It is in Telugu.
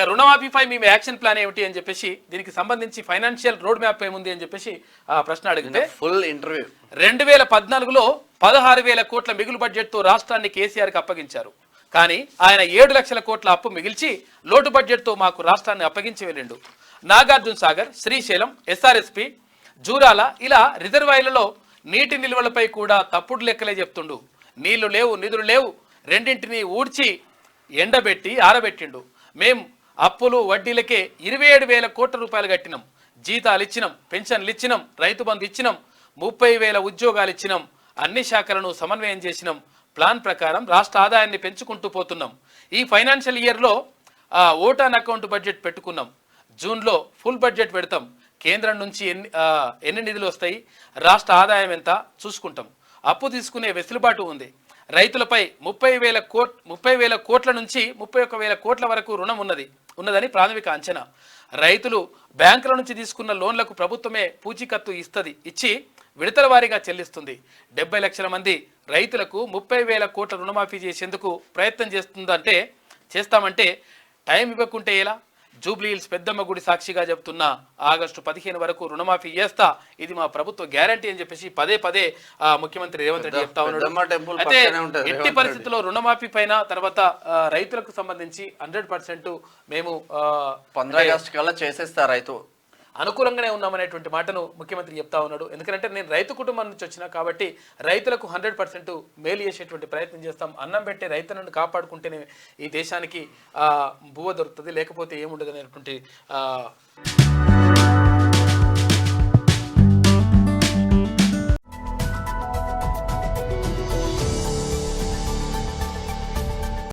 ఇక రుణమాఫీపై మేము యాక్షన్ ప్లాన్ ఏమిటి అని చెప్పేసి దీనికి సంబంధించి ఫైనాన్షియల్ రోడ్ మ్యాప్ ఏముంది అని చెప్పేసి ప్రశ్న అడిగితే ఫుల్ ఇంటర్వ్యూ 2014లో 16,000 కోట్ల మిగులు బడ్జెట్తో రాష్ట్రాన్ని కేసీఆర్కి అప్పగించారు. కానీ ఆయన 7 లక్షల కోట్ల అప్పు మిగిల్చి లోటు బడ్జెట్తో మాకు రాష్ట్రాన్ని అప్పగించి వెళ్ళిండు. నాగార్జున సాగర్, శ్రీశైలం, ఎస్ఆర్ఎస్పి, జూరాల ఇలా రిజర్వాయర్లలో నీటి నిల్వలపై కూడా తప్పుడు లెక్కలే చెప్తుండు. నీళ్లు లేవు, నిధులు లేవు, రెండింటినీ ఊడ్చి ఎండబెట్టి ఆరబెట్టిండు. మేం అప్పులు వడ్డీలకే 27,000 కోట్ల రూపాయలు కట్టినాం. జీతాలు ఇచ్చినాం, పెన్షన్లు ఇచ్చినాం, రైతు బంధు ఇచ్చినాం, 30,000 ఉద్యోగాలు ఇచ్చినాం, అన్ని శాఖలను సమన్వయం చేసినాం. ప్లాన్ ప్రకారం రాష్ట్ర ఆదాయాన్ని పెంచుకుంటూ పోతున్నాం. ఈ ఫైనాన్షియల్ ఇయర్లో ఓట్ ఆన్ అకౌంట్ బడ్జెట్ పెట్టుకున్నాం. జూన్లో ఫుల్ బడ్జెట్ పెడతాం. కేంద్రం నుంచి ఎన్ని నిధులు వస్తాయి, రాష్ట్ర ఆదాయం ఎంత చూసుకుంటాం. అప్పు తీసుకునే వెసులుబాటు ఉంది. రైతులపై 30,000 కోట్ల నుంచి 31,000 కోట్ల వరకు రుణం ఉన్నదని ప్రాథమిక అంచనా. రైతులు బ్యాంకుల నుంచి తీసుకున్న లోన్లకు ప్రభుత్వమే పూచీకత్తు ఇచ్చి విడతల వారీగా చెల్లిస్తుంది. 70 లక్షల మంది రైతులకు 30,000 కోట్ల రుణమాఫీ చేసేందుకు ప్రయత్నం చేస్తామంటే టైం ఇవ్వకుంటే ఎలా? జూబ్లీహిల్స్ పెద్దమ్మ గుడి సాక్షిగా చెబుతున్న ఆగస్టు 15 వరకు రుణమాఫీ చేస్తా, ఇది మా ప్రభుత్వ గ్యారంటీ అని చెప్పేసి పదే ముఖ్యమంత్రి రేవంత్ రెడ్డి చెప్తా ఉన్నాడు. అయితే ఎట్టి పరిస్థితుల్లో రుణమాఫీ పైన తర్వాత రైతులకు సంబంధించి 100% మేము 15 ఆగస్టు కల్లా చేసేస్తా రైతు అనుకూలంగానే ఉన్నామనేటువంటి మాటను ముఖ్యమంత్రి చెప్తా ఉన్నాడు. ఎందుకంటే నేను రైతు కుటుంబం నుంచి వచ్చినా కాబట్టి రైతులకు 100% మేలు చేసేటువంటి ప్రయత్నం చేస్తాం. అన్నం పెట్టే రైతులను కాపాడుకుంటేనే ఈ దేశానికి బువ్వ దొరుకుతుంది, లేకపోతే ఏముండదు అనేటువంటి